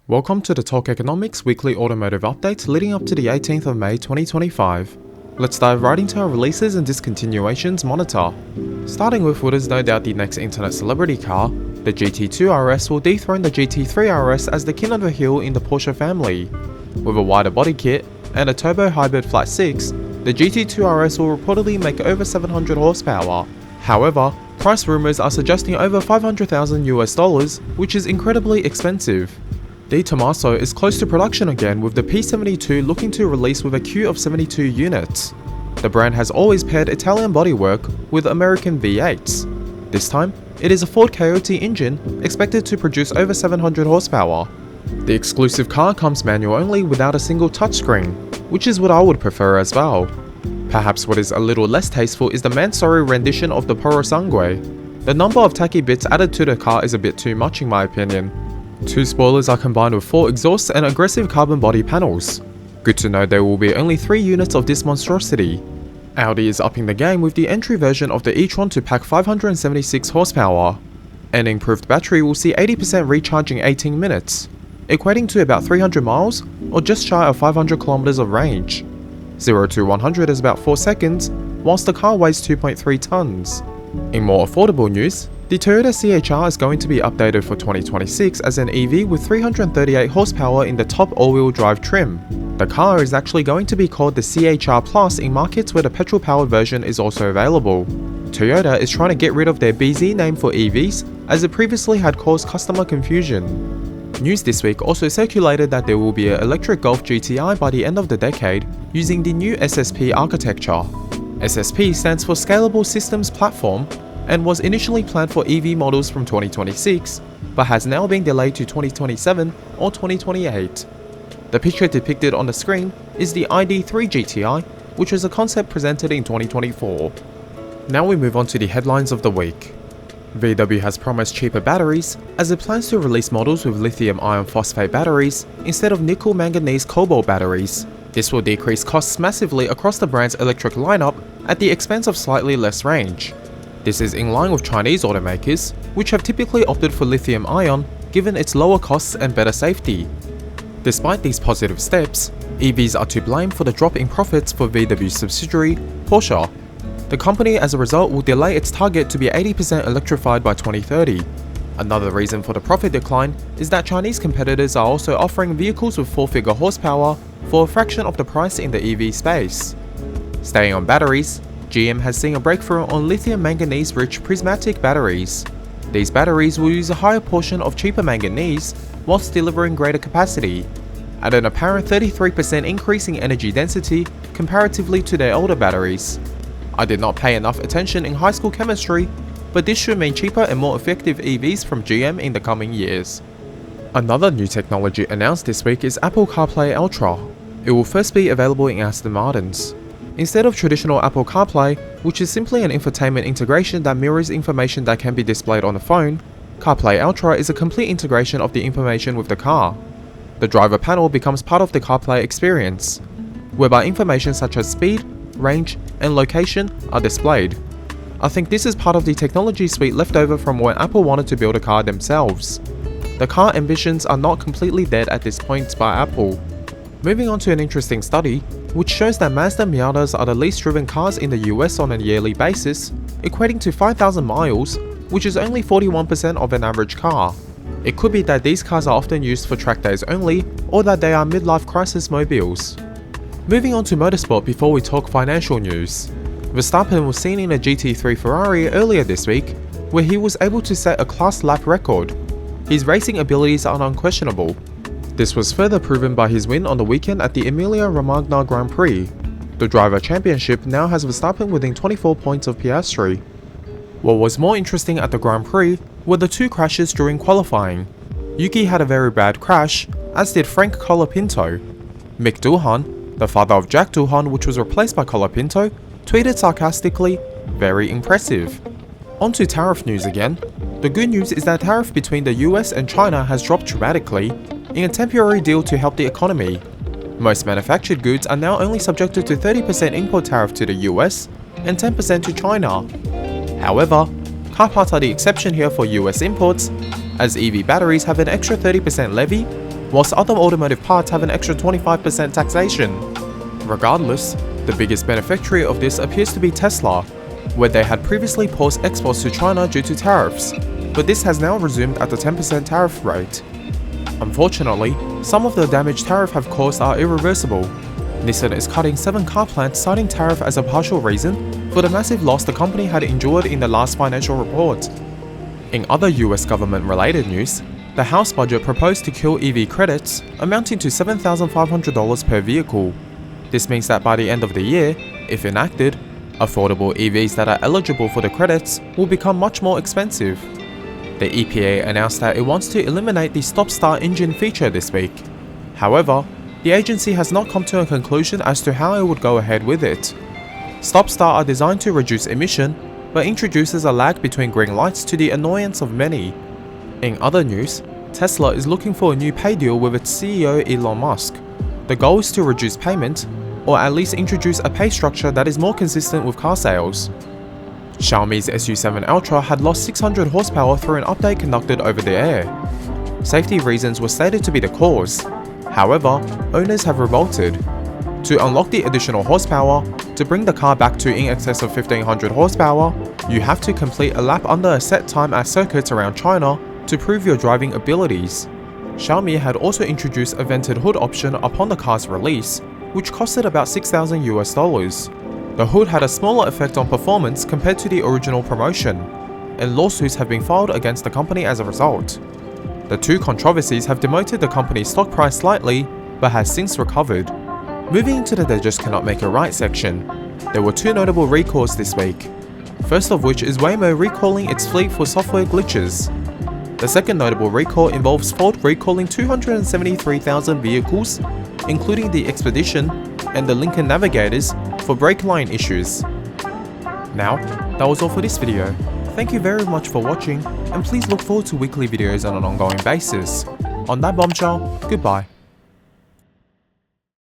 Welcome to the Torqueconomics weekly automotive update leading up to the 18th of May 2025. Let's dive right into our releases and discontinuations monitor. Starting with what is no doubt the next internet celebrity car, the GT2RS will dethrone the GT3RS as the king of the hill in the Porsche family. With a wider body kit and a turbo hybrid flat 6, the GT2RS will reportedly make over 700 horsepower. However, price rumors are suggesting over $500,000 which is incredibly expensive. The Tomaso is close to production again, with the P72 looking to release with a queue of 72 units. The brand has always paired Italian bodywork with American V8s. This time, it is a Ford Coyote engine expected to produce over 700 horsepower. The exclusive car comes manual only without a single touchscreen, which is what I would prefer as well. Perhaps what is a little less tasteful is the Mansory rendition of the Purosangue. The number of tacky bits added to the car is a bit too much in my opinion. 2 spoilers are combined with 4 exhausts and aggressive carbon body panels. Good to know there will be only 3 units of this monstrosity. Audi is upping the game with the entry version of the E-Tron to pack 576 horsepower. An improved battery will see 80% recharge in 18 minutes, equating to about 300 miles or just shy of 500 kilometers of range. 0 to 100 is about 4 seconds, whilst the car weighs 2.3 tons. In more affordable news, the Toyota CHR is going to be updated for 2026 as an EV with 338 horsepower in the top all-wheel drive trim. The car is actually going to be called the CHR Plus in markets where the petrol-powered version is also available. Toyota is trying to get rid of their BZ name for EVs, as it previously had caused customer confusion. News this week also circulated that there will be an electric Golf GTI by the end of the decade using the new SSP architecture. SSP stands for Scalable Systems Platform, and was initially planned for EV models from 2026, but has now been delayed to 2027 or 2028. The picture depicted on the screen is the ID.3 GTI, which was a concept presented in 2024. Now we move on to the headlines of the week. VW has promised cheaper batteries, as it plans to release models with lithium iron phosphate batteries instead of nickel manganese cobalt batteries. This will decrease costs massively across the brand's electric lineup at the expense of slightly less range. This is in line with Chinese automakers, which have typically opted for lithium-ion given its lower costs and better safety. Despite these positive steps, EVs are to blame for the drop in profits for VW's subsidiary, Porsche. The company as a result will delay its target to be 80% electrified by 2030. Another reason for the profit decline is that Chinese competitors are also offering vehicles with 4-figure horsepower for a fraction of the price in the EV space. Staying on batteries, GM has seen a breakthrough on lithium manganese-rich prismatic batteries. These batteries will use a higher portion of cheaper manganese whilst delivering greater capacity, at an apparent 33% increase in energy density comparatively to their older batteries. I did not pay enough attention in high school chemistry, but this should mean cheaper and more effective EVs from GM in the coming years. Another new technology announced this week is Apple CarPlay Ultra. It will first be available in Aston Martins. Instead of traditional Apple CarPlay, which is simply an infotainment integration that mirrors information that can be displayed on the phone, CarPlay Ultra is a complete integration of the information with the car. The driver panel becomes part of the CarPlay experience, whereby information such as speed, range, and location are displayed. I think this is part of the technology suite left over from when Apple wanted to build a car themselves. The car ambitions are not completely dead at this point by Apple. Moving on to an interesting study, which shows that Mazda Miatas are the least driven cars in the US on a yearly basis, equating to 5,000 miles, which is only 41% of an average car. It could be that these cars are often used for track days only, or that they are midlife crisis mobiles. Moving on to motorsport before we talk financial news. Verstappen was seen in a GT3 Ferrari earlier this week, where he was able to set a class lap record. His racing abilities are unquestionable. This was further proven by his win on the weekend at the Emilia-Romagna Grand Prix. The Driver Championship now has Verstappen within 24 points of Piastri. What was more interesting at the Grand Prix were the 2 crashes during qualifying. Yuki had a very bad crash, as did Frank Colapinto. Mick Doohan, the father of Jack Doohan, which was replaced by Colapinto, tweeted sarcastically, "Very impressive." On to tariff news again. The good news is that tariff between the US and China has dropped dramatically in a temporary deal to help the economy. Most manufactured goods are now only subjected to 30% import tariff to the US and 10% to China. However, car parts are the exception here for US imports, as EV batteries have an extra 30% levy, whilst other automotive parts have an extra 25% taxation. Regardless, the biggest beneficiary of this appears to be Tesla, where they had previously paused exports to China due to tariffs, but this has now resumed at the 10% tariff rate. Unfortunately, some of the damage tariff have caused are irreversible. Nissan is cutting 7 car plants, citing tariff as a partial reason for the massive loss the company had endured in the last financial report. In other US government-related news, the House budget proposed to kill EV credits, amounting to $7,500 per vehicle. This means that by the end of the year, if enacted, affordable EVs that are eligible for the credits will become much more expensive. The EPA announced that it wants to eliminate the stop-start engine feature this week. However, the agency has not come to a conclusion as to how it would go ahead with it. Stop-start are designed to reduce emission, but introduces a lag between green lights to the annoyance of many. In other news, Tesla is looking for a new pay deal with its CEO Elon Musk. The goal is to reduce payment, or at least introduce a pay structure that is more consistent with car sales. Xiaomi's SU7 Ultra had lost 600 horsepower through an update conducted over the air. Safety reasons were stated to be the cause. However, owners have revolted. To unlock the additional horsepower, to bring the car back to in excess of 1500 horsepower, you have to complete a lap under a set time at circuits around China to prove your driving abilities. Xiaomi had also introduced a vented hood option upon the car's release, which costed about $6,000 US. The hood had a smaller effect on performance compared to the original promotion, and lawsuits have been filed against the company as a result. The two controversies have demoted the company's stock price slightly, but has since recovered. Moving into the "They Just Cannot Make It Right" section, there were 2 notable recalls this week. First of which is Waymo recalling its fleet for software glitches. The second notable recall involves Ford recalling 273,000 vehicles, including the Expedition and the Lincoln Navigators, for brake line issues. Now, that was all for this video. Thank you very much for watching, and please look forward to weekly videos on an ongoing basis. On that bombshell, goodbye.